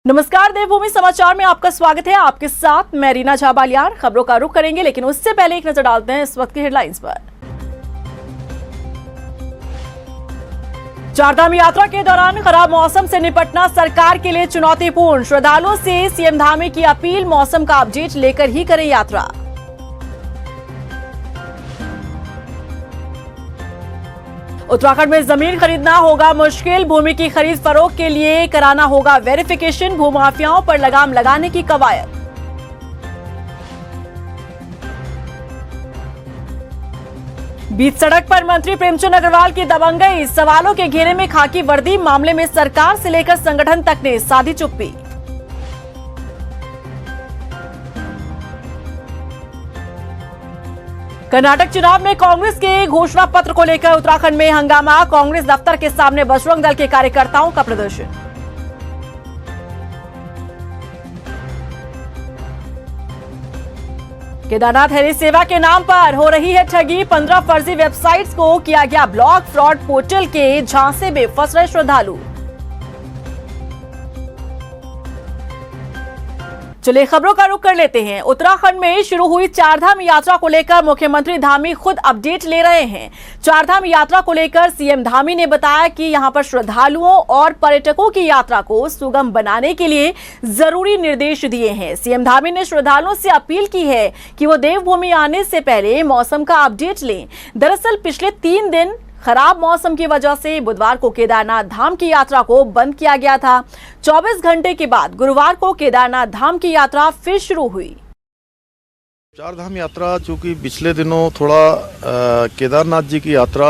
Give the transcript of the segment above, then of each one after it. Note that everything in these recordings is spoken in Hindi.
नमस्कार, देवभूमि समाचार में आपका स्वागत है। आपके साथ मैं रीना झा बालियान। खबरों का रुख करेंगे, लेकिन उससे पहले एक नजर डालते हैं इस वक्त की हेडलाइंस पर। चारधाम यात्रा के दौरान खराब मौसम से निपटना सरकार के लिए चुनौतीपूर्ण। श्रद्धालुओं से सीएम धामी की अपील, मौसम का अपडेट लेकर ही करें यात्रा। उत्तराखंड में जमीन खरीदना होगा मुश्किल। भूमि की खरीद फरोख्त के लिए कराना होगा वेरिफिकेशन। भूमाफियाओं पर लगाम लगाने की कवायद। बीच सड़क पर मंत्री प्रेमचंद अग्रवाल की दबंगई। सवालों के घेरे में खाकी वर्दी। मामले में सरकार से लेकर संगठन तक ने साधी चुप्पी। कर्नाटक चुनाव में कांग्रेस के घोषणा पत्र को लेकर उत्तराखंड में हंगामा। कांग्रेस दफ्तर के सामने बजरंग दल के कार्यकर्ताओं का प्रदर्शन। केदारनाथ हेली सेवा के नाम पर हो रही है ठगी। 15 फर्जी वेबसाइट्स को किया गया ब्लॉक। फ्रॉड पोर्टल के झांसे में फंस रहे श्रद्धालु। चलिए खबरों का रुख कर लेते हैं। उत्तराखंड में शुरू हुई चारधाम यात्रा को लेकर मुख्यमंत्री धामी खुद अपडेट ले रहे हैं। चारधाम यात्रा को लेकर सीएम धामी ने बताया कि यहां पर श्रद्धालुओं और पर्यटकों की यात्रा को सुगम बनाने के लिए जरूरी निर्देश दिए हैं। सीएम धामी ने श्रद्धालुओं से अपील की है कि वो देवभूमि आने से पहले मौसम का अपडेट लें। दरअसल पिछले 3 दिन खराब मौसम की वजह से बुधवार को केदारनाथ धाम की यात्रा को बंद किया गया था। 24 घंटे के बाद गुरुवार को केदारनाथ धाम की यात्रा फिर शुरू हुई। चारधाम यात्रा चूंकि पिछले दिनों थोड़ा केदारनाथ जी की यात्रा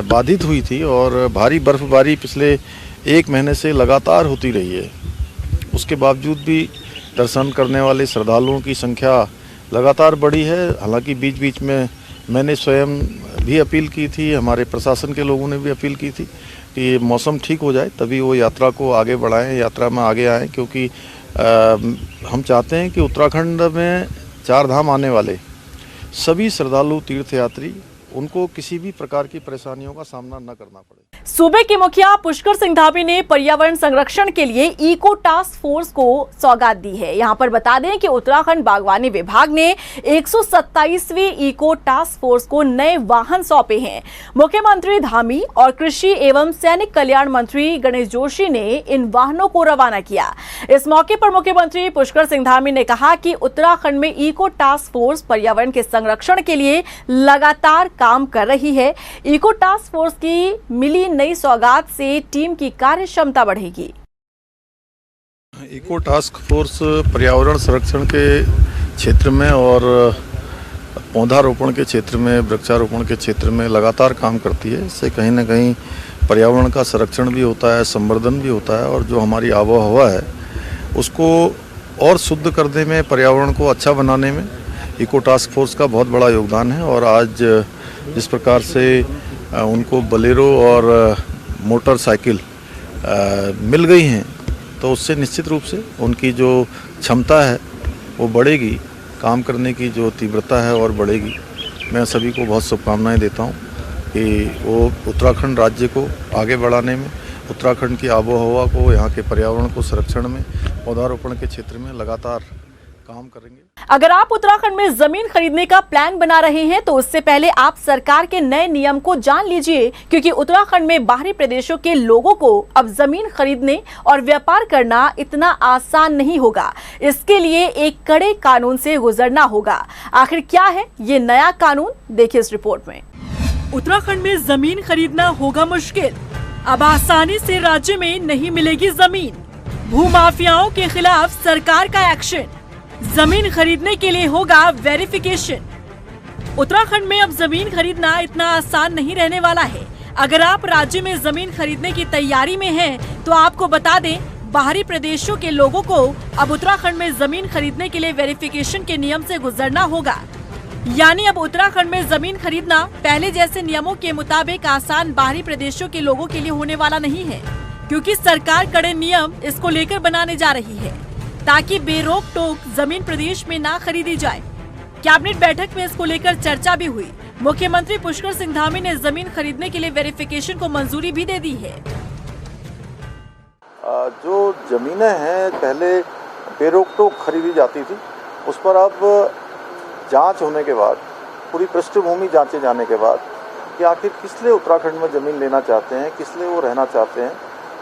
बाधित हुई थी और भारी बर्फबारी पिछले 1 महीने से लगातार होती रही है, उसके बावजूद भी दर्शन करने वाले श्रद्धालुओं की संख्या लगातार बढ़ी है। हालांकि बीच बीच में मैंने स्वयं भी अपील की थी, हमारे प्रशासन के लोगों ने भी अपील की थी कि मौसम ठीक हो जाए तभी वो यात्रा को आगे बढ़ाएं, यात्रा में आगे आएं, क्योंकि हम चाहते हैं कि उत्तराखंड में चारधाम आने वाले सभी श्रद्धालु तीर्थयात्री उनको किसी भी प्रकार की परेशानियों का सामना न करना पड़े। सूबे के मुखिया पुष्कर सिंह धामी ने पर्यावरण संरक्षण के लिए इको टास्क फोर्स को सौगात दी है। यहां पर बता दें कि उत्तराखंड बागवानी विभाग ने 127वीं इको टास्क फोर्स को नए वाहन सौंपे हैं। मुख्यमंत्री धामी और कृषि एवं सैनिक कल्याण मंत्री गणेश जोशी ने इन वाहनों को रवाना किया। इस मौके पर मुख्यमंत्री पुष्कर सिंह धामी ने कहा कि उत्तराखंड में इको टास्क फोर्स पर्यावरण के संरक्षण के लिए लगातार काम कर रही है। इको टास्क फोर्स की मिली नई सौगात से टीम की कार्य क्षमता बढ़ेगी। इको टास्क फोर्स पर्यावरण संरक्षण के क्षेत्र में और पौधारोपण के क्षेत्र में, वृक्षारोपण के क्षेत्र में लगातार काम करती है। इससे कहीं ना कहीं पर्यावरण का संरक्षण भी होता है, संवर्धन भी होता है और जो हमारी आबोहवा है उसको और शुद्ध करने में, पर्यावरण को अच्छा बनाने में इको टास्क फोर्स का बहुत बड़ा योगदान है। और आज जिस प्रकार से उनको बोलेरो और मोटरसाइकिल मिल गई हैं, तो उससे निश्चित रूप से उनकी जो क्षमता है वो बढ़ेगी, काम करने की जो तीव्रता है और बढ़ेगी। मैं सभी को बहुत शुभकामनाएं देता हूं कि वो उत्तराखंड राज्य को आगे बढ़ाने में, उत्तराखंड की आबोहवा को, यहाँ के पर्यावरण को संरक्षण में, पौधारोपण के क्षेत्र में लगातार काम करेंगे। अगर आप उत्तराखंड में जमीन खरीदने का प्लान बना रहे हैं तो उससे पहले आप सरकार के नए नियम को जान लीजिए, क्योंकि उत्तराखंड में बाहरी प्रदेशों के लोगों को अब जमीन खरीदने और व्यापार करना इतना आसान नहीं होगा। इसके लिए एक कड़े कानून से गुजरना होगा। आखिर क्या है ये नया कानून, देखिए इस रिपोर्ट में। उत्तराखंड में जमीन खरीदना होगा मुश्किल। अब आसानी से राज्य में नहीं मिलेगी जमीन। भूमाफियाओं के खिलाफ सरकार का एक्शन। जमीन खरीदने के लिए होगा वेरिफिकेशन। उत्तराखंड में अब जमीन खरीदना इतना आसान नहीं रहने वाला है। अगर आप राज्य में जमीन खरीदने की तैयारी में हैं, तो आपको बता दें, बाहरी प्रदेशों के लोगों को अब उत्तराखंड में जमीन खरीदने के लिए वेरिफिकेशन के नियम से गुजरना होगा। यानी अब उत्तराखंड में जमीन खरीदना पहले जैसे नियमों के मुताबिक आसान बाहरी प्रदेशों के लोगों के लिए होने वाला नहीं है, क्योंकि सरकार कड़े नियम इसको लेकर बनाने जा रही है ताकि बेरोक टोक जमीन प्रदेश में ना खरीदी जाए। कैबिनेट बैठक में इसको लेकर चर्चा भी हुई। मुख्यमंत्री पुष्कर सिंह धामी ने जमीन खरीदने के लिए वेरिफिकेशन को मंजूरी भी दे दी है। जो ज़मीनें हैं पहले बेरोक-टोक खरीदी जाती थी, उस पर अब जांच होने के बाद, पूरी पृष्ठभूमि जांचे जाने के बाद कि आखिर किस लिए उत्तराखंड में ज़मीन लेना चाहते हैं, किस लिए वो रहना चाहते हैं,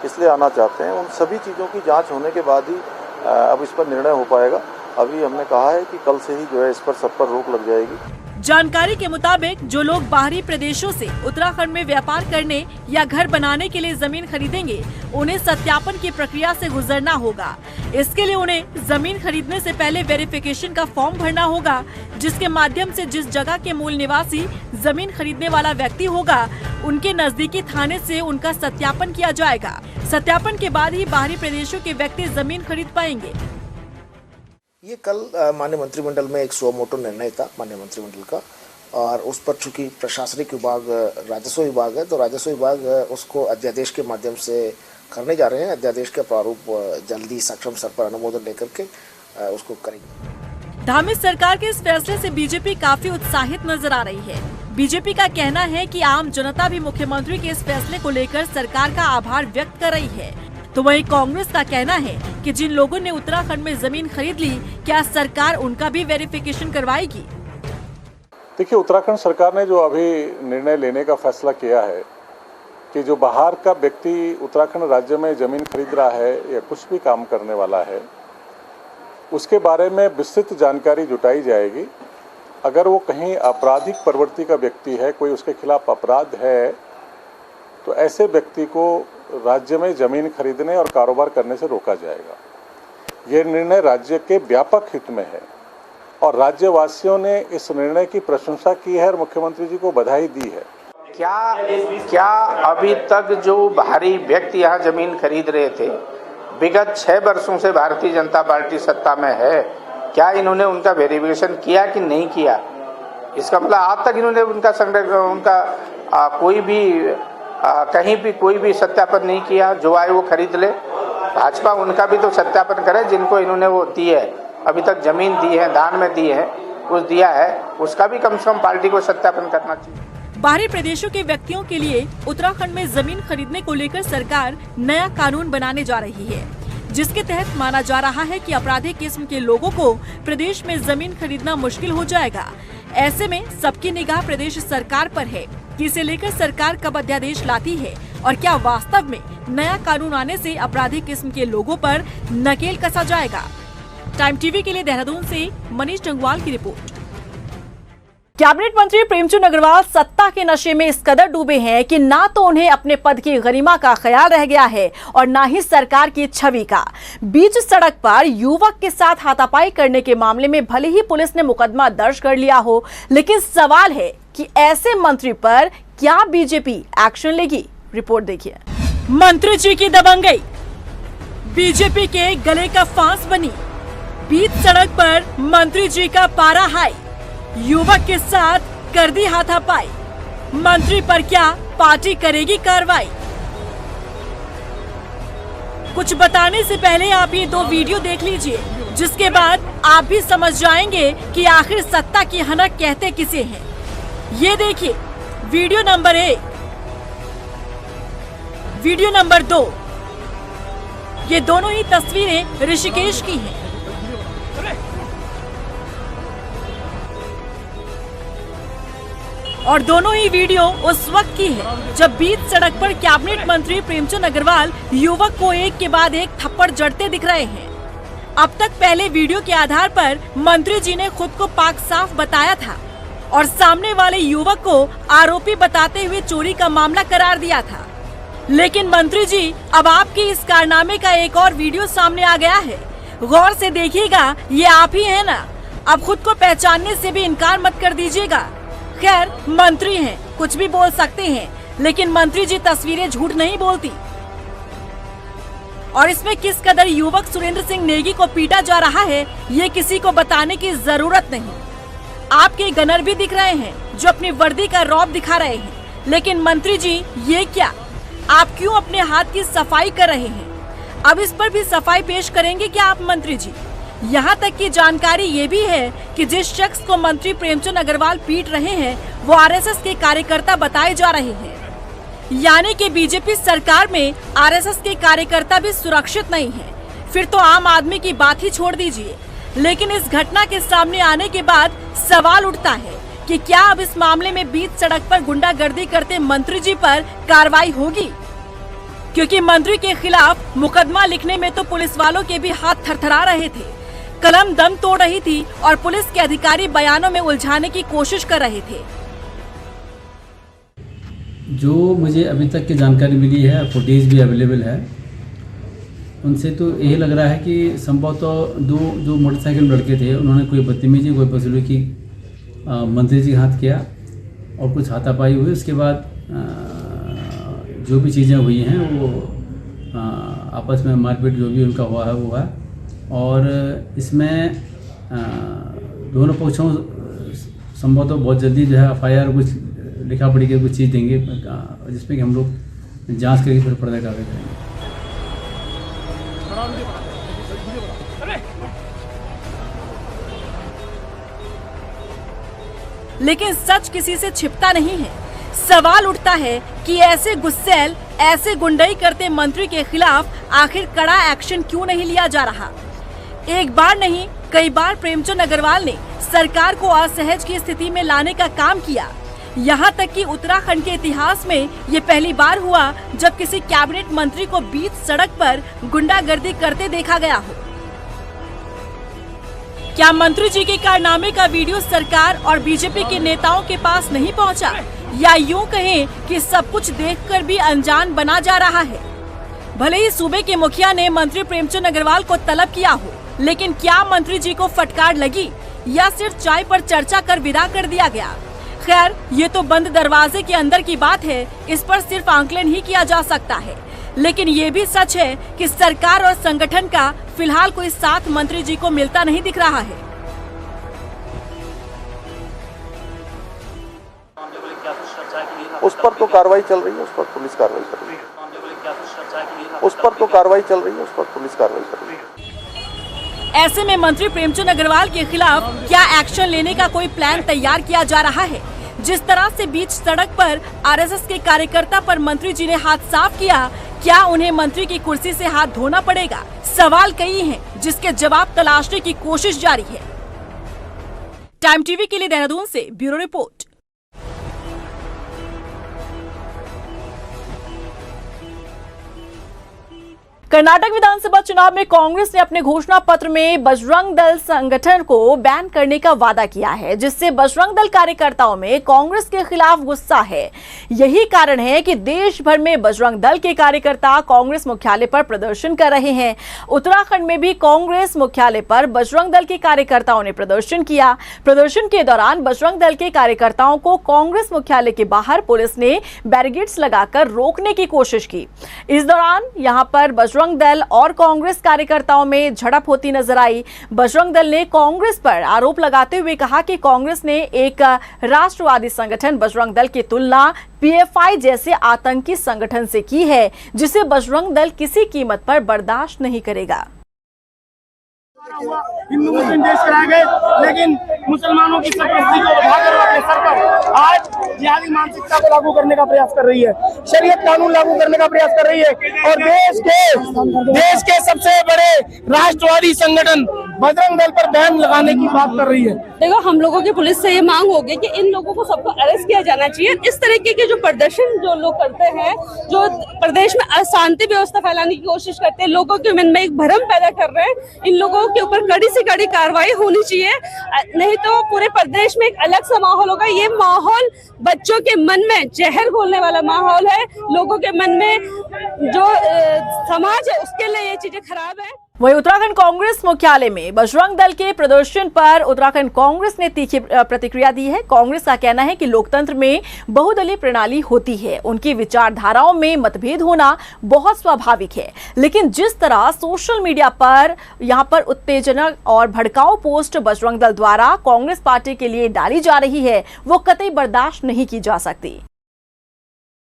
किस लिए आना चाहते हैं, उन सभी चीज़ों की जांच होने के बाद ही अब इस पर निर्णय हो पाएगा। अभी हमने कहा है कि कल से ही जो है इस पर सब पर रोक लग जाएगी। जानकारी के मुताबिक जो लोग बाहरी प्रदेशों से उत्तराखंड में व्यापार करने या घर बनाने के लिए जमीन खरीदेंगे, उन्हें सत्यापन की प्रक्रिया से गुजरना होगा। इसके लिए उन्हें जमीन खरीदने से पहले वेरिफिकेशन का फॉर्म भरना होगा, जिसके माध्यम से जिस जगह के मूल निवासी जमीन खरीदने वाला व्यक्ति होगा, उनके नजदीकी थाने से उनका सत्यापन किया जाएगा। सत्यापन के बाद ही बाहरी प्रदेशों के व्यक्ति जमीन खरीद पाएंगे। ये कल माननीय मंत्रिमंडल में एक सुमोटो निर्णय था माननीय मंत्रिमंडल का, और उस पर चूंकि प्रशासनिक विभाग राजस्व विभाग है, तो राजस्व विभाग उसको अध्यादेश के माध्यम से करने जा रहे हैं। अध्यादेश का प्रारूप जल्दी सक्षम स्तर पर अनुमोदन लेकर के उसको करेंगे। धामित सरकार के इस फैसले से बीजेपी काफी उत्साहित नजर आ रही है। बीजेपी का कहना है कि आम जनता भी मुख्यमंत्री के इस फैसले को लेकर सरकार का आभार व्यक्त कर रही है। तो वहीं कांग्रेस का कहना है कि जिन लोगों ने उत्तराखंड में जमीन खरीद ली, क्या सरकार उनका भी वेरिफिकेशन करवाएगी? देखिए, उत्तराखंड सरकार ने जो अभी निर्णय लेने का फैसला किया है कि जो बाहर का व्यक्ति उत्तराखंड राज्य में जमीन खरीद रहा है या कुछ भी काम करने वाला है, उसके बारे में विस्तृत जानकारी जुटाई जाएगी। अगर वो कहीं आपराधिक प्रवृत्ति का व्यक्ति है, कोई उसके खिलाफ अपराध है, तो ऐसे व्यक्ति को राज्य में जमीन खरीदने और कारोबार करने से रोका जाएगा। ये निर्णय राज्य के व्यापक हित में है और राज्यवासियों ने इस निर्णय की प्रशंसा की है और मुख्यमंत्री जी को बधाई दी है। क्या अभी तक जो बाहरी व्यक्ति यहाँ जमीन खरीद रहे थे, विगत 6 वर्षों से भारतीय जनता पार्टी सत्ता में है, क्या इन्होंने उनका वेरिफिकेशन किया कि नहीं किया? इसका मतलब आज तक इन्होंने उनका कोई भी कहीं भी कोई भी सत्यापन नहीं किया। जो आए वो खरीद ले। भाजपा उनका भी तो सत्यापन करे, जिनको इन्होंने वो दी है, अभी तक जमीन दी है, दान में दी है, कुछ दिया है, उसका भी कम से कम पार्टी को सत्यापन करना चाहिए। बाहरी प्रदेशों के व्यक्तियों के लिए उत्तराखंड में जमीन खरीदने को लेकर सरकार नया कानून बनाने जा रही है, जिसके तहत माना जा रहा है कि आपराधिक किस्म के लोगों को प्रदेश में जमीन खरीदना मुश्किल हो जाएगा। ऐसे में सबकी निगाह प्रदेश सरकार पर है कि इसे लेकर सरकार कब अध्यादेश लाती है और क्या वास्तव में नया कानून आने से आपराधिक किस्म के लोगों पर नकेल कसा जाएगा। टाइम टीवी के लिए देहरादून से मनीष जंगवाल की रिपोर्ट। कैबिनेट मंत्री प्रेमचंद अग्रवाल सत्ता के नशे में इस कदर डूबे हैं कि ना तो उन्हें अपने पद की गरिमा का ख्याल रह गया है और ना ही सरकार की छवि का। बीच सड़क पर युवक के साथ हाथापाई करने के मामले में भले ही पुलिस ने मुकदमा दर्ज कर लिया हो, लेकिन सवाल है कि ऐसे मंत्री पर क्या बीजेपी एक्शन लेगी। रिपोर्ट देखिए। मंत्री जी की दबंगई बीजेपी के गले का फांस बनी। बीच सड़क पर मंत्री जी का पारा हाई, युवक के साथ कर दी हाथापाई। मंत्री पर क्या पार्टी करेगी कार्रवाई? कुछ बताने से पहले आप ये 2 वीडियो देख लीजिए, जिसके बाद आप भी समझ जाएंगे कि आखिर सत्ता की हनक कहते किसे हैं। ये देखिए वीडियो नंबर 1, वीडियो नंबर 2। ये दोनों ही तस्वीरें ऋषिकेश की हैं। और दोनों ही वीडियो उस वक्त की है जब बीच सड़क पर कैबिनेट मंत्री प्रेमचंद अग्रवाल युवक को एक के बाद एक थप्पड़ जड़ते दिख रहे हैं। अब तक पहले वीडियो के आधार पर मंत्री जी ने खुद को पाक साफ बताया था और सामने वाले युवक को आरोपी बताते हुए चोरी का मामला करार दिया था। लेकिन मंत्री जी, अब आपके इस कारनामे का एक और वीडियो सामने आ गया है। गौर से देखिएगा, ये आप ही हैं ना? अब खुद को पहचानने से भी इनकार मत कर दीजिएगा। खैर, मंत्री हैं, कुछ भी बोल सकते हैं, लेकिन मंत्री जी तस्वीरें झूठ नहीं बोलती। और इसमें किस कदर युवक सुरेंद्र सिंह नेगी को पीटा जा रहा है, ये किसी को बताने की जरूरत नहीं। आपके गनर भी दिख रहे हैं जो अपनी वर्दी का रौब दिखा रहे हैं, लेकिन मंत्री जी ये क्या? आप क्यों अपने हाथ की सफाई कर रहे हैं? अब इस पर भी सफाई पेश करेंगे क्या आप मंत्री जी? यहाँ तक की जानकारी ये भी है कि जिस शख्स को मंत्री प्रेमचंद अग्रवाल पीट रहे हैं वो आरएसएस के कार्यकर्ता बताए जा रहे हैं। यानी कि बीजेपी सरकार में आरएसएस के कार्यकर्ता भी सुरक्षित नहीं है। फिर तो आम आदमी की बात ही छोड़ दीजिए। लेकिन इस घटना के सामने आने के बाद सवाल उठता है कि क्या अब इस मामले में बीच सड़क पर गुंडागर्दी करते मंत्री जी पर कार्रवाई होगी? क्योंकि मंत्री के खिलाफ मुकदमा लिखने में तो पुलिस वालों के भी हाथ थरथरा रहे थे, कलम दम तोड़ रही थी और पुलिस के अधिकारी बयानों में उलझाने की कोशिश कर रहे थे। जो मुझे अभी तक की जानकारी मिली है, फुटेज भी अवेलेबल है, उनसे तो यही लग रहा है कि संभवतः दो जो मोटरसाइकिल में लड़के थे उन्होंने कोई बदतमीजी, कोई बदसलूकी मंत्री जी हाथ किया और कुछ हाथापाई हुई। उसके बाद जो भी चीज़ें हुई हैं वो आपस में मारपीट जो भी उनका हुआ है वो है। और इसमें दोनों पक्षों संभवतः बहुत जल्दी जो है FIR कुछ लिखा पड़ी के कुछ चीज़ देंगे जिसमें कि हम लोग जांच करके फिर पर्दा कार्रवाई करेंगे। लेकिन सच किसी से छिपता नहीं है। सवाल उठता है कि ऐसे गुस्सैल, ऐसे गुंडई करते मंत्री के खिलाफ आखिर कड़ा एक्शन क्यों नहीं लिया जा रहा? एक बार नहीं, कई बार प्रेमचंद अग्रवाल ने सरकार को असहज की स्थिति में लाने का काम किया। यहाँ तक कि उत्तराखंड के इतिहास में ये पहली बार हुआ जब किसी कैबिनेट मंत्री को बीच सड़क पर गुंडागर्दी करते देखा गया हो। क्या मंत्री जी के कारनामे का वीडियो सरकार और बीजेपी के नेताओं के पास नहीं पहुंचा, या यूं कहें कि सब कुछ देखकर भी अनजान बना जा रहा है? भले ही सूबे के मुखिया ने मंत्री प्रेमचंद अग्रवाल को तलब किया हो, लेकिन क्या मंत्री जी को फटकार लगी या सिर्फ चाय पर चर्चा कर विदा कर दिया गया? खैर, ये तो बंद दरवाजे के अंदर की बात है, इस पर सिर्फ आंकलन ही किया जा सकता है। लेकिन ये भी सच है कि सरकार और संगठन का फिलहाल कोई साथ मंत्री जी को मिलता नहीं दिख रहा है। उस पर तो कार्रवाई चल रही है, उस पर पुलिस कार्रवाई कर रही है। उस पर तो कार्रवाई चल रही है, उस पर पुलिस कार्रवाई कर रही है। ऐसे में मंत्री प्रेमचंद अग्रवाल के खिलाफ क्या एक्शन लेने का कोई प्लान तैयार किया जा रहा है? जिस तरह से बीच सड़क पर आरएसएस के कार्यकर्ता पर मंत्री जी ने हाथ साफ किया, क्या उन्हें मंत्री की कुर्सी से हाथ धोना पड़ेगा? सवाल कई हैं, जिसके जवाब तलाशने की कोशिश जारी है। टाइम टीवी के लिए देहरादून से ब्यूरो रिपोर्ट। कर्नाटक विधानसभा चुनाव में कांग्रेस ने अपने घोषणा पत्र में बजरंग दल संगठन को बैन करने का वादा किया है, जिससे बजरंग दल कार्यकर्ताओं में कांग्रेस के खिलाफ गुस्सा है। यही कारण है कि देश भर में बजरंग दल के कार्यकर्ता कांग्रेस मुख्यालय पर प्रदर्शन कर रहे हैं। उत्तराखंड में भी कांग्रेस मुख्यालय पर बजरंग दल के कार्यकर्ताओं ने प्रदर्शन किया। प्रदर्शन के दौरान बजरंग दल के कार्यकर्ताओं को कांग्रेस मुख्यालय के बाहर पुलिस ने बैरिकेड्स लगाकर रोकने की कोशिश की। इस दौरान यहां पर बजरंग दल और कांग्रेस कार्यकर्ताओं में झड़प होती नजर आई। बजरंग दल ने कांग्रेस पर आरोप लगाते हुए कहा कि कांग्रेस ने एक राष्ट्रवादी संगठन बजरंग दल की तुलना PFI जैसे आतंकी संगठन से की है, जिसे बजरंग दल किसी कीमत पर बर्दाश्त नहीं करेगा। हिंदू मुस्लिम देश कराए गए, लेकिन मुसलमानों की सरपरस्ती को उठाकर अपने सर पर आज जिहादी मानसिकता को लागू करने का प्रयास कर रही है, शरीयत कानून लागू करने का प्रयास कर रही है और देश के सबसे बड़े राष्ट्रवादी संगठन बजरंग दल पर बैन लगाने की बात कर रही है। देखो, हम लोगों की पुलिस से ये मांग होगी कि इन लोगों को सबको अरेस्ट किया जाना चाहिए। इस तरीके के जो प्रदर्शन जो लोग करते हैं, जो प्रदेश में अशांति व्यवस्था फैलाने की कोशिश करते हैं, लोगों के मन में एक भ्रम पैदा कर रहे हैं, इन लोगों के ऊपर कड़ी से कड़ी कार्रवाई होनी चाहिए, नहीं तो पूरे प्रदेश में एक अलग सा माहौल होगा। ये माहौल बच्चों के मन में जहर घोलने वाला माहौल है। लोगों के मन में जो समाज है उसके लिए ये चीजें खराब है। वहीं उत्तराखंड कांग्रेस मुख्यालय में बजरंग दल के प्रदर्शन पर उत्तराखंड कांग्रेस ने तीखी प्रतिक्रिया दी है। कांग्रेस का कहना है कि लोकतंत्र में बहुदलीय प्रणाली होती है, उनकी विचारधाराओं में मतभेद होना बहुत स्वाभाविक है, लेकिन जिस तरह सोशल मीडिया पर यहां पर उत्तेजनक और भड़काऊ पोस्ट बजरंग दल द्वारा कांग्रेस पार्टी के लिए डाली जा रही है, वो कतई बर्दाश्त नहीं की जा सकती।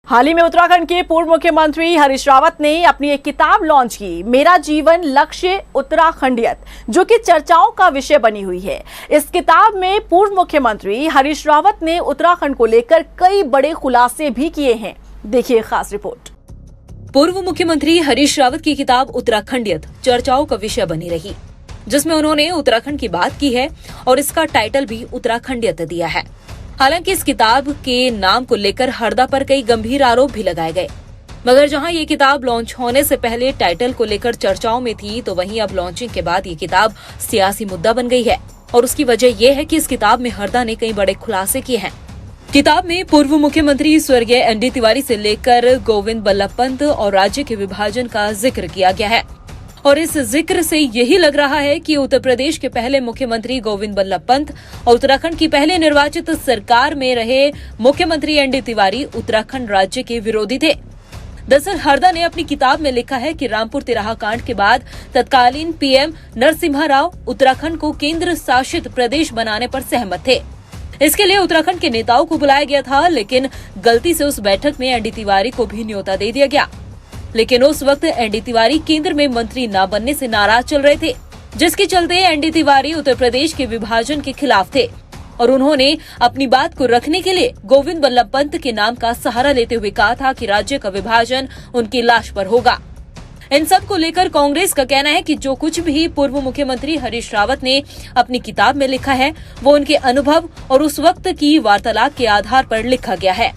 हाल ही में उत्तराखंड के पूर्व मुख्यमंत्री हरीश रावत ने अपनी एक किताब लॉन्च की, मेरा जीवन लक्ष्य उत्तराखंडियत, जो कि चर्चाओं का विषय बनी हुई है। इस किताब में पूर्व मुख्यमंत्री हरीश रावत ने उत्तराखंड को लेकर कई बड़े खुलासे भी किए हैं। देखिए खास रिपोर्ट। पूर्व मुख्यमंत्री हरीश रावत की किताब उत्तराखंडियत चर्चाओं का विषय बनी रही, जिसमें उन्होंने उत्तराखंड की बात की है और इसका टाइटल भी उत्तराखंडियत दिया है। हालांकि इस किताब के नाम को लेकर हरदा पर कई गंभीर आरोप भी लगाए गए, मगर जहां ये किताब लॉन्च होने से पहले टाइटल को लेकर चर्चाओं में थी, तो वहीं अब लॉन्चिंग के बाद ये किताब सियासी मुद्दा बन गई है। और उसकी वजह यह है कि इस किताब में हरदा ने कई बड़े खुलासे किए हैं। किताब में पूर्व मुख्यमंत्री स्वर्गीय एनडी तिवारी से लेकर गोविंद बल्लभ पंत और राज्य के विभाजन का जिक्र किया गया है। और इस जिक्र से यही लग रहा है कि उत्तर प्रदेश के पहले मुख्यमंत्री गोविंद बल्लभ पंत और उत्तराखंड की पहले निर्वाचित सरकार में रहे मुख्यमंत्री एनडी तिवारी उत्तराखंड राज्य के विरोधी थे। दरअसल हरदा ने अपनी किताब में लिखा है कि रामपुर तिराहा कांड के बाद तत्कालीन पीएम नरसिम्हा राव उत्तराखंड को केंद्र शासित प्रदेश बनाने पर सहमत थे। इसके लिए उत्तराखंड के नेताओं को बुलाया गया था, लेकिन गलती से उस बैठक में एनडी तिवारी को भी न्योता दे दिया गया। लेकिन उस वक्त एनडी तिवारी केंद्र में मंत्री न बनने से नाराज चल रहे थे, जिसके चलते एनडी तिवारी उत्तर प्रदेश के विभाजन के खिलाफ थे और उन्होंने अपनी बात को रखने के लिए गोविंद बल्लभ पंत के नाम का सहारा लेते हुए कहा था कि राज्य का विभाजन उनकी लाश पर होगा। इन सब को लेकर कांग्रेस का कहना है कि जो कुछ भी पूर्व मुख्यमंत्री हरीश रावत ने अपनी किताब में लिखा है, वो उनके अनुभव और उस वक्त की वार्तालाप के आधार पर लिखा गया है।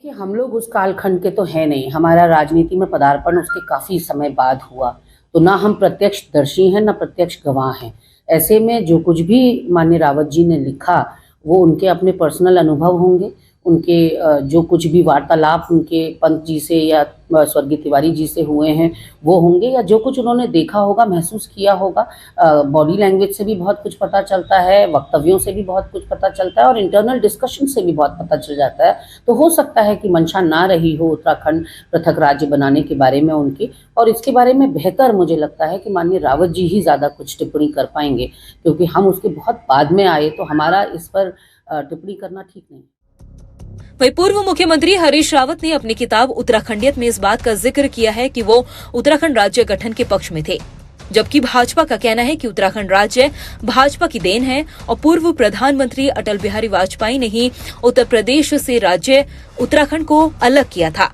कि हम लोग उस कालखंड के तो है नहीं, हमारा राजनीति में पदार्पण उसके काफी समय बाद हुआ, तो ना हम प्रत्यक्षदर्शी हैं ना प्रत्यक्ष गवाह हैं। ऐसे में जो कुछ भी माननीय रावत जी ने लिखा वो उनके अपने पर्सनल अनुभव होंगे, उनके जो कुछ भी वार्तालाप उनके पंत जी से या स्वर्गीय तिवारी जी से हुए हैं वो होंगे, या जो कुछ उन्होंने देखा होगा, महसूस किया होगा। बॉडी लैंग्वेज से भी बहुत कुछ पता चलता है, वक्तव्यों से भी बहुत कुछ पता चलता है और इंटरनल डिस्कशन से भी बहुत पता चल जाता है। तो हो सकता है कि मंशा ना रही हो उत्तराखंड पृथक राज्य बनाने के बारे में उनकी, और इसके बारे में बेहतर मुझे लगता है कि माननीय रावत जी ही ज़्यादा कुछ टिप्पणी कर पाएंगे, क्योंकि हम उसके बहुत बाद में आए, तो हमारा इस पर टिप्पणी करना ठीक नहीं। वहीं पूर्व मुख्यमंत्री हरीश रावत ने अपनी किताब उत्तराखंडियत में इस बात का जिक्र किया है कि वो उत्तराखंड राज्य गठन के पक्ष में थे, जबकि भाजपा का कहना है कि उत्तराखंड राज्य भाजपा की देन है और पूर्व प्रधानमंत्री अटल बिहारी वाजपेयी ने ही उत्तर प्रदेश से राज्य उत्तराखंड को अलग किया था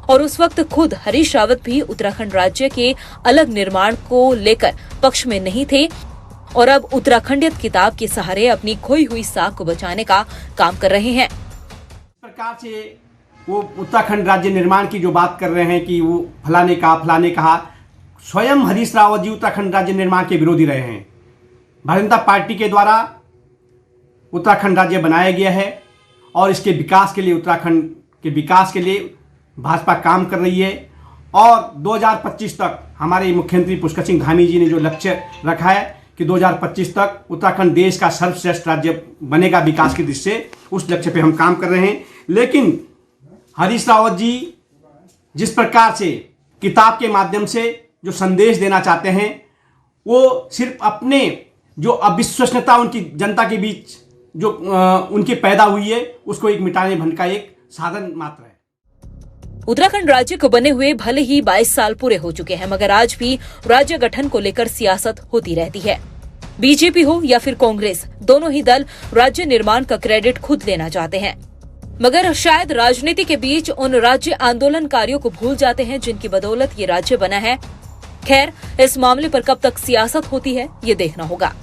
और उस वक्त खुद हरीश रावत भी उत्तराखंड राज्य के अलग निर्माण को लेकर पक्ष में नहीं थे और अब उत्तराखंडियत किताब के सहारे अपनी खोई हुई साख को बचाने का काम कर रहे हैं। प्रकार से वो उत्तराखंड राज्य निर्माण की जो बात कर रहे हैं कि वो फलाने कहा, स्वयं हरीश रावत जी उत्तराखंड राज्य निर्माण के विरोधी रहे हैं। भारतीय जनता पार्टी के द्वारा उत्तराखंड राज्य बनाया गया है और इसके विकास के लिए, उत्तराखंड के विकास के लिए भाजपा काम कर रही है और 2025 तक हमारे मुख्यमंत्री पुष्कर सिंह धामी जी ने जो लक्ष्य रखा है कि 2025 तक उत्तराखंड देश का सर्वश्रेष्ठ राज्य बनेगा विकास की दृष्टि से, उस लक्ष्य पे हम काम कर रहे हैं। लेकिन हरीश रावत जी जिस प्रकार से किताब के माध्यम से जो संदेश देना चाहते हैं, वो सिर्फ अपने जो अविश्वसनीयता उनकी जनता के बीच जो उनकी पैदा हुई है, उसको एक मिटाने भन का एक साधन मात्र है। उत्तराखंड राज्य को बने हुए भले ही 22 साल पूरे हो चुके हैं, मगर आज भी राज्य गठन को लेकर सियासत होती रहती है। बीजेपी हो या फिर कांग्रेस, दोनों ही दल राज्य निर्माण का क्रेडिट खुद लेना चाहते हैं, मगर शायद राजनीति के बीच उन राज्य आंदोलनकारियों को भूल जाते हैं जिनकी बदौलत ये राज्य बना है। खैर, इस मामले पर कब तक सियासत होती है ये देखना होगा।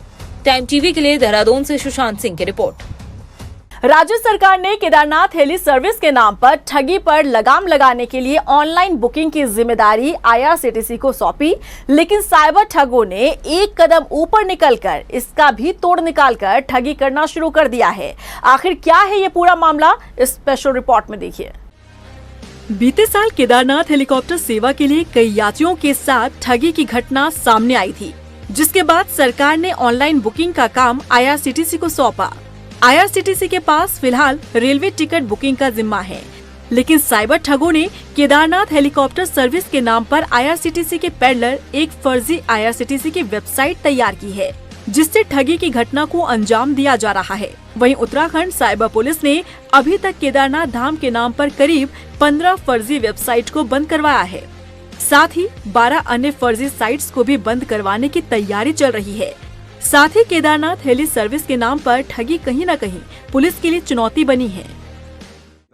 टाइम टीवी के लिए देहरादून से सुशांत सिंह की रिपोर्ट। राज्य सरकार ने केदारनाथ हेली सर्विस के नाम पर ठगी पर लगाम लगाने के लिए ऑनलाइन बुकिंग की जिम्मेदारी आईआरसीटीसी को सौंपी, लेकिन साइबर ठगों ने एक कदम ऊपर निकलकर इसका भी तोड़ निकालकर ठगी करना शुरू कर दिया है। आखिर क्या है ये पूरा मामला, इस स्पेशल रिपोर्ट में देखिए। बीते साल केदारनाथ हेलीकॉप्टर सेवा के लिए कई यात्रियों के साथ ठगी की घटना सामने आई थी, जिसके बाद सरकार ने ऑनलाइन बुकिंग का काम आईआरसीटीसी को सौंपा। आईआरसीटीसी के पास फिलहाल रेलवे टिकट बुकिंग का जिम्मा है, लेकिन साइबर ठगों ने केदारनाथ हेलीकॉप्टर सर्विस के नाम पर आईआरसीटीसी के पैडलर एक फर्जी आईआरसीटीसी की वेबसाइट तैयार की है, जिससे ठगी की घटना को अंजाम दिया जा रहा है। वहीं उत्तराखंड साइबर पुलिस ने अभी तक केदारनाथ धाम के नाम पर करीब 15 फर्जी वेबसाइट को बंद करवाया है। साथ ही 12 अन्य फर्जी साइट्स को भी बंद करवाने की तैयारी चल रही है। साथ ही केदारनाथ हेली सर्विस के नाम पर ठगी कहीं न कहीं पुलिस के लिए चुनौती बनी है।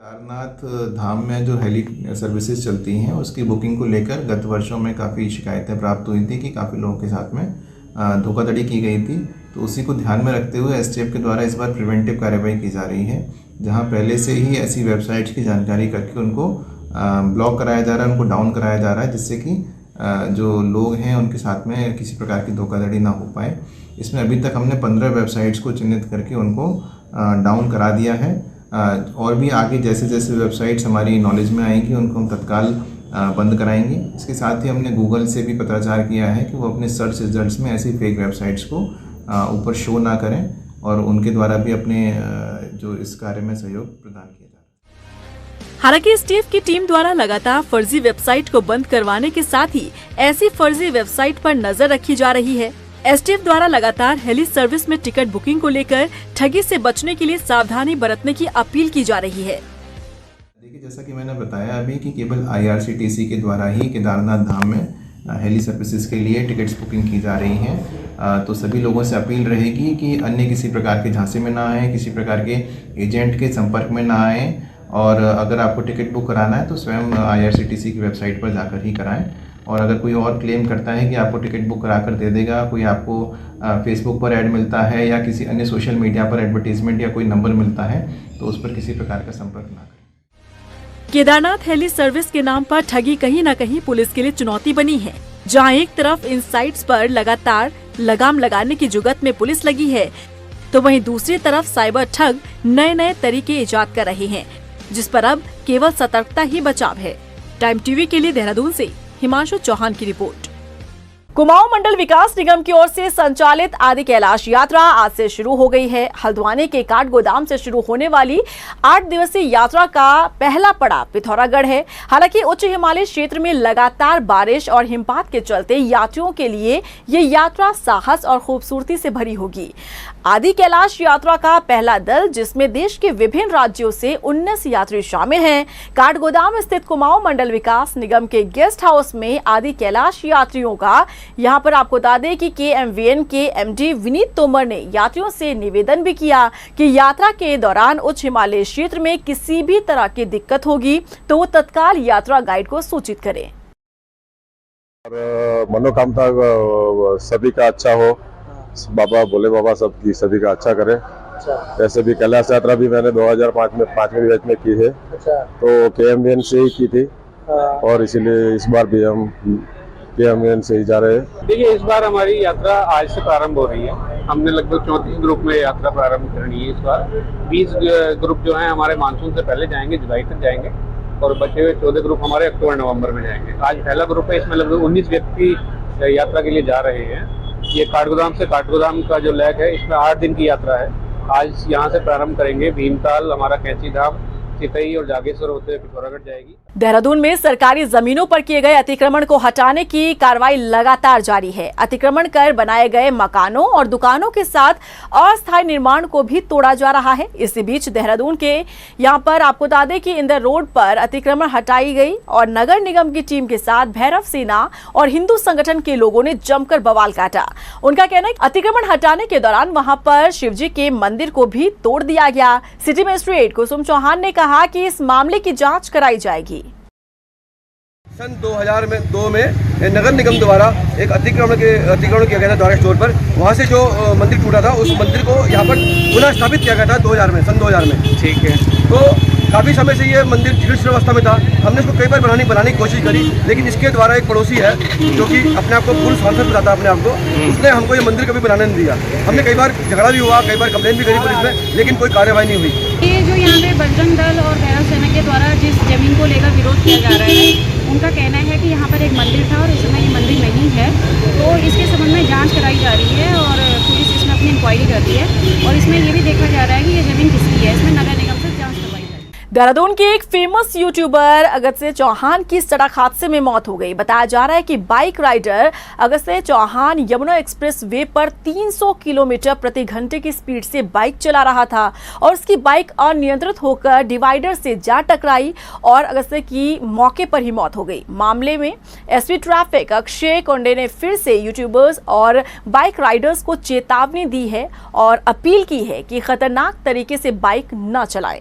केदारनाथ धाम में जो हेली सर्विसेज चलती हैं उसकी बुकिंग को लेकर गत वर्षों में काफ़ी शिकायतें प्राप्त हुई थी कि काफ़ी लोगों के साथ में धोखाधड़ी की गई थी। तो उसी को ध्यान में रखते हुए एसटीएफ के द्वारा इस बार प्रिवेंटिव कार्रवाई की जा रही है, जहां पहले से ही ऐसी वेबसाइट्स की जानकारी करके उनको ब्लॉक कराया जा रहा है, उनको डाउन कराया जा रहा है, जिससे कि जो लोग हैं उनके साथ में किसी प्रकार की धोखाधड़ी ना हो पाए। इसमें अभी तक हमने 15 वेबसाइट्स को चिन्हित करके उनको डाउन करा दिया है। और भी आगे जैसे जैसे वेबसाइट्स हमारी नॉलेज में आएंगी उनको हम तत्काल बंद कराएंगे। इसके साथ ही हमने गूगल से भी पत्राचार किया है कि वो अपने सर्च रिजल्ट्स में ऐसी फेक वेबसाइट्स को ऊपर शो ना करें और उनके द्वारा भी अपने जो इस कार्य में सहयोग प्रदान किया जाए। हालांकि एसटीएफ की टीम द्वारा लगातार फर्जी वेबसाइट को बंद करवाने के साथ ही ऐसी फर्जी वेबसाइट पर नजर रखी जा रही है। एसटीएफ द्वारा लगातार हेली सर्विस में टिकट बुकिंग को लेकर ठगी से बचने के लिए सावधानी बरतने की अपील की जा रही है। देखिए, जैसा कि मैंने बताया अभी कि केवल IRCTC के द्वारा ही केदारनाथ धाम में हेली सर्विसेज के लिए टिकट्स बुकिंग की जा रही हैं। तो सभी लोगों से अपील रहेगी कि अन्य किसी प्रकार के झांसे में ना आए, किसी प्रकार के एजेंट के संपर्क में ना आए, और अगर आपको टिकट बुक कराना है तो स्वयं IRCTC की वेबसाइट पर जाकर ही कराएं। और अगर कोई और क्लेम करता है कि आपको टिकट बुक करा कर दे देगा, कोई आपको फेसबुक पर ऐड मिलता है या किसी अन्य सोशल मीडिया पर एडवर्टीजमेंट या कोई नंबर मिलता है, तो उस पर किसी प्रकार का संपर्क ना करें। केदारनाथ हेली सर्विस के नाम पर ठगी कहीं न कहीं पुलिस के लिए चुनौती बनी है, जहां एक तरफ इन साइट्स पर लगातार लगाम लगाने की जुगत में पुलिस लगी है, तो वहीं दूसरी तरफ साइबर ठग नए नए तरीके इजाद कर रहे हैं, जिस पर अब केवल सतर्कता ही बचाव है। टाइम टीवी के लिए देहरादून से हिमांशु चौहान की रिपोर्ट। कुमाऊं मंडल विकास निगम की ओर से संचालित आदि कैलाश यात्रा आज से शुरू हो गई है। हल्द्वानी के काठगोदाम से शुरू होने वाली 8 दिवसीय यात्रा का पहला पड़ाव पिथौरागढ़ है। हालांकि उच्च हिमालय क्षेत्र में लगातार बारिश और हिमपात के चलते यात्रियों के लिए ये यात्रा साहस और खूबसूरती से भरी होगी। आदि कैलाश यात्रा का पहला दल, जिसमें देश के विभिन्न राज्यों से 19 यात्री शामिल हैं, काठगोदाम स्थित कुमाऊं मंडल विकास निगम के गेस्ट हाउस में आदि कैलाश यात्रियों का यहाँ पर आपको बता दें कि KMVN के MD विनीत तोमर ने यात्रियों से निवेदन भी किया कि यात्रा के दौरान उच्च हिमालय क्षेत्र में किसी भी तरह की दिक्कत होगी तो वो तत्काल यात्रा गाइड को सूचित करें। मनोकामना सभी का अच्छा हो, बाबा भोले बाबा सबकी सभी का अच्छा करे। ऐसे भी कैलाश यात्रा भी मैंने 2005 में 5वीं बैच में की है, तो KMVN से ही की थी और इसीलिए इस बार भी हम KMVN से ही जा रहे हैं। देखिए, इस बार हमारी यात्रा आज से प्रारंभ हो रही है। हमने लगभग 34 ग्रुप में यात्रा प्रारंभ करनी है इस बार। 20 ग्रुप जो हैं हमारे मानसून से पहले जाएंगे, जुलाई तक जाएंगे, और बचे हुए 14 ग्रुप हमारे अक्टूबर-नवंबर में जाएंगे। आज पहला ग्रुप है, इसमें लगभग 19 व्यक्ति यात्रा के लिए जा रहे हैं। ये काठगोदाम से काठगोदाम का जो लेक है, इसमें 8 दिन की यात्रा है। आज यहाँ से प्रारंभ करेंगे, भीमताल, हमारा कैंची धाम, चितई और जागेश्वर होते हुए पिथौरागढ़ जाएगी। देहरादून में सरकारी जमीनों पर किए गए अतिक्रमण को हटाने की कार्रवाई लगातार जारी है। अतिक्रमण कर बनाए गए मकानों और दुकानों के साथ अस्थायी निर्माण को भी तोड़ा जा रहा है। इसी बीच देहरादून के यहां पर आपको बता दें कि इंदर रोड पर अतिक्रमण हटाई गई और नगर निगम की टीम के साथ भैरव सेना और हिंदू संगठन के लोगों ने जमकर बवाल काटा। उनका कहना है कि अतिक्रमण हटाने के दौरान वहां पर शिवजी के मंदिर को भी तोड़ दिया गया। सिटी मजिस्ट्रेट कुसुम चौहान ने कहा कि इस मामले की जांच कराई जाएगी। सन 2002 में नगर निगम द्वारा एक अतिक्रमण किया गया था द्वारा स्टोर पर। वहाँ से जो मंदिर टूटा था उस मंदिर को यहाँ पर पुनः स्थापित किया गया था सन 2000 में। ठीक है, तो काफ़ी समय से ये मंदिर जीर्ण अवस्था में था। हमने इसको कई बार बनाने की कोशिश करी, लेकिन इसके द्वारा एक पड़ोसी है जो कि अपने आप को फुल सांसद बताता अपने आप को, उसने हमको ये मंदिर कभी बनाने नहीं दिया। हमने कई बार झगड़ा भी हुआ, कई बार कंप्लेन भी करी पुलिस में, लेकिन कोई कार्रवाई नहीं हुई। ये जो यहाँ पे बजरंग दल और भैरव सेना के द्वारा जिस जमीन को लेकर विरोध किया जा रहा है, उनका कहना है कि यहाँ पर एक मंदिर था और इस समय ये मंदिर नहीं है। तो इसके संबंध में जांच कराई जा रही है और पुलिस इसमें अपनी इंक्वायरी कर रही है और इसमें ये भी देखा जा रहा है कि ये जमीन किसकी है। इसमें नगर निगम से जांच करवाई जाएगी। देहरादून के एक फेमस यूट्यूबर अगस्त्य चौहान की सड़क हादसे में मौत हो गई। बताया जा रहा है कि bike rider Agastya Chauhan Yamuna expressway पर 300 किलोमीटर प्रति घंटे की स्पीड से बाइक चला रहा था और उसकी बाइक अनियंत्रित होकर डिवाइडर से जा टकराई और अगस्त्य की मौके पर ही मौत हो गई। मामले में एसपी ट्रैफिक अक्षय कोंडे ने फिर से यूट्यूबर्स और बाइक राइडर्स को चेतावनी दी है और अपील की है कि खतरनाक तरीके से बाइक न चलाएं।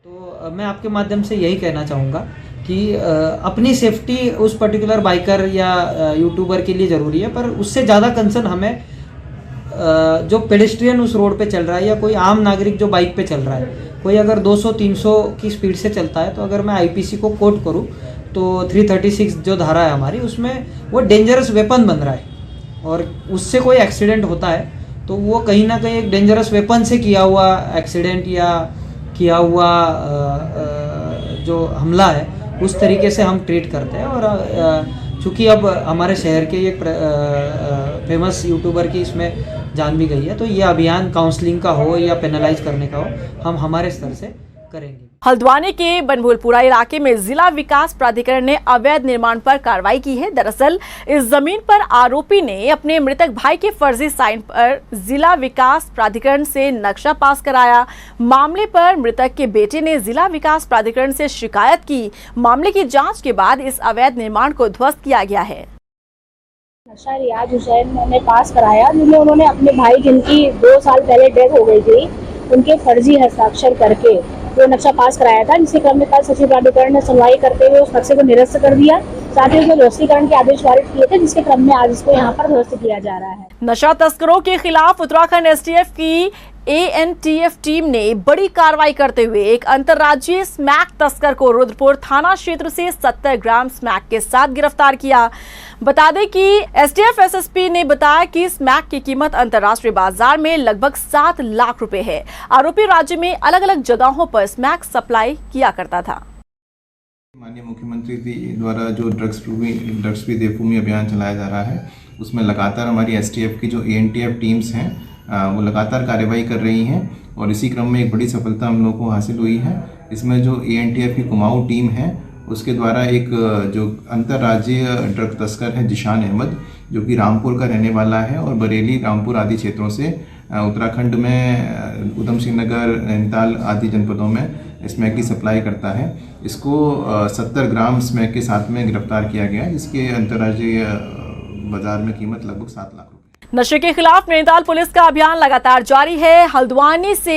तो मैं आपके माध्यम से यही कहना चाहूँगा कि अपनी सेफ्टी उस पर्टिकुलर बाइकर या यूट्यूबर के लिए ज़रूरी है, पर उससे ज़्यादा कंसर्न हमें जो पेडेस्ट्रियन उस रोड पे चल रहा है या कोई आम नागरिक जो बाइक पे चल रहा है, कोई अगर 200-300 की स्पीड से चलता है तो अगर मैं आईपीसी को कोट करूँ तो 336 जो धारा है हमारी, उसमें वो डेंजरस वेपन बन रहा है और उससे कोई एक्सीडेंट होता है तो वो कहीं ना कहीं एक डेंजरस वेपन से किया हुआ एक्सीडेंट या किया हुआ जो हमला है उस तरीके से हम ट्रीट करते हैं। और चूँकि अब हमारे शहर के एक फेमस यूट्यूबर की इसमें जान भी गई है, तो ये अभियान काउंसलिंग का हो या पेनलाइज करने का हो, हम हमारे स्तर से करेंगे। हल्द्वानी के बनभूलपुरा इलाके में जिला विकास प्राधिकरण ने अवैध निर्माण पर कार्रवाई की है। दरअसल इस जमीन पर आरोपी ने अपने मृतक भाई के फर्जी साइन पर जिला विकास प्राधिकरण से नक्शा पास कराया। मामले पर मृतक के बेटे ने जिला विकास प्राधिकरण से शिकायत की। मामले की जांच के बाद इस अवैध निर्माण को ध्वस्त किया गया है। नक्शा रियाज हुसैन ने पास कराया, जिनमें उन्होंने अपने भाई जिनकी 2 साल पहले डेथ हो गई थी, उनके फर्जी हस्ताक्षर करके जो नक्शा पास कराया था, जिसके क्रम में कल सचिव प्राधिकरण ने सुनवाई करते हुए उस नक्शे को निरस्त कर दिया। साथ ही उसमें ध्वस्तीकरण के आदेश पारित किए थे, जिसके क्रम में आज इसको यहाँ पर ध्वस्त किया जा रहा है। नशा तस्करों के खिलाफ उत्तराखंड एसटीएफ की ANTF टीम ने बड़ी कार्रवाई करते हुए एक अंतर्राज्यीय स्मैक तस्कर को रुद्रपुर थाना क्षेत्र से 70 ग्राम स्मैक के साथ गिरफ्तार किया। बता दें कि एसटीएफ एसएसपी ने बताया कि स्मैक की कीमत अंतर्राष्ट्रीय बाजार में लगभग 7 लाख रुपए है। आरोपी राज्य में अलग अलग जगहों पर स्मैक सप्लाई किया करता था। माननीय मुख्यमंत्री द्वारा जो ड्रग्स फ्री देवभूमि अभियान चलाया जा रहा है, उसमें लगातार हमारी एसटीएफ की जो ANTF टीम्स हैं वो लगातार कार्रवाई कर रही हैं और इसी क्रम में एक बड़ी सफलता हम लोगों को हासिल हुई है। इसमें जो ANTF की कुमाऊं टीम है उसके द्वारा एक जो अंतर्राज्यीय ड्रग तस्कर है जिशान अहमद, जो कि रामपुर का रहने वाला है और बरेली, रामपुर आदि क्षेत्रों से उत्तराखंड में उधम सिंह नगर, नैनीताल आदि जनपदों में स्मैक की सप्लाई करता है। इसको 70 ग्राम स्मैक के साथ में गिरफ्तार किया गया, जिसके अंतर्राज्यीय बाजार में कीमत लगभग 7 लाख। नशे के खिलाफ नैनीताल पुलिस का अभियान लगातार जारी है। हल्द्वानी से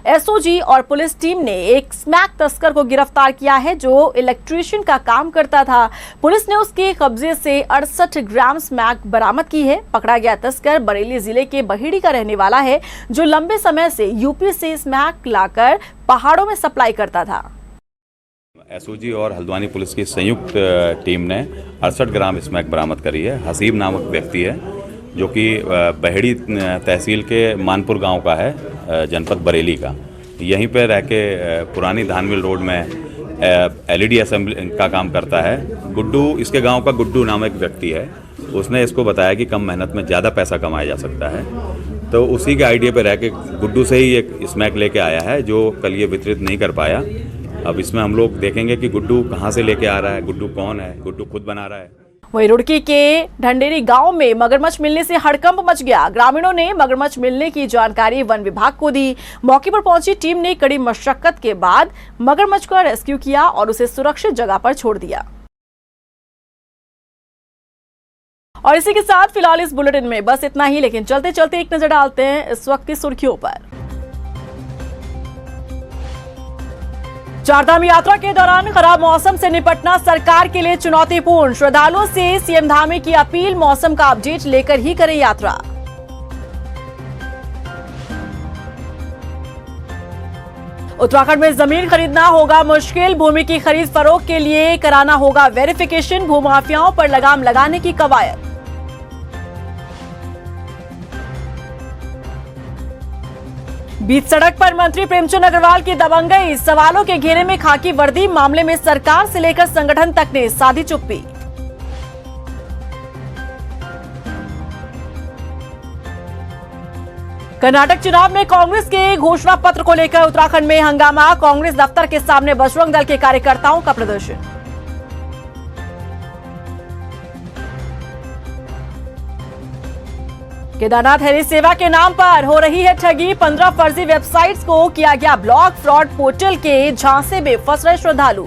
एसओजी और पुलिस टीम ने एक स्मैक तस्कर को गिरफ्तार किया है, जो इलेक्ट्रीशियन का काम करता था। पुलिस ने उसके कब्जे से 68 ग्राम स्मैक बरामद की है। पकड़ा गया तस्कर बरेली जिले के बहेड़ी का रहने वाला है, जो लंबे समय से यूपी से स्मैक लाकर पहाड़ों में सप्लाई करता था। एसओजी और हल्द्वानी पुलिस की संयुक्त टीम ने 68 ग्राम स्मैक बरामद करी है। हसीब नामक व्यक्ति है, जो कि बहेड़ी तहसील के मानपुर गांव का है, जनपद बरेली का। यहीं पे रह के पुरानी धान मिल रोड में LED असेंबली का काम करता है। गुड्डू, इसके गांव का गुड्डू नामक व्यक्ति है, उसने इसको बताया कि कम मेहनत में ज़्यादा पैसा कमाया जा सकता है, तो उसी के आइडिया पे रह के गुड्डू से ही एक स्मैक लेके आया है, जो कल ये वितरित नहीं कर पाया। अब इसमें हम लोग देखेंगे कि गुड्डू कहाँ से लेके आ रहा है, गुड्डू कौन है, गुड्डू खुद बना रहा है। वहीं रुड़की के ढंडेरी गांव में मगरमच्छ मिलने से हड़कंप मच गया। ग्रामीणों ने मगरमच्छ मिलने की जानकारी वन विभाग को दी। मौके पर पहुंची टीम ने कड़ी मशक्कत के बाद मगरमच्छ का रेस्क्यू किया और उसे सुरक्षित जगह पर छोड़ दिया। और इसी के साथ फिलहाल इस बुलेटिन में बस इतना ही, लेकिन चलते चलते एक नजर डालते हैं इस वक्त की सुर्खियों पर। चारधाम यात्रा के दौरान खराब मौसम से निपटना सरकार के लिए चुनौतीपूर्ण। श्रद्धालुओं से सीएम धामी की अपील, मौसम का अपडेट लेकर ही करें यात्रा। उत्तराखंड में जमीन खरीदना होगा मुश्किल। भूमि की खरीद फरोख्त के लिए कराना होगा वेरिफिकेशन। भूमाफियाओं पर लगाम लगाने की कवायद। बीच सड़क पर मंत्री प्रेमचंद अग्रवाल की दबंगई। सवालों के घेरे में खाकी वर्दी। मामले में सरकार से लेकर संगठन तक ने साधी चुप्पी। कर्नाटक चुनाव में कांग्रेस के घोषणा पत्र को लेकर उत्तराखंड में हंगामा। कांग्रेस दफ्तर के सामने बजरंग दल के कार्यकर्ताओं का प्रदर्शन। केदारनाथ हेली सेवा के नाम पर हो रही है ठगी। 15 फर्जी वेबसाइट्स को किया गया ब्लॉक। फ्रॉड पोर्टल के झांसे में फंस रहे श्रद्धालु।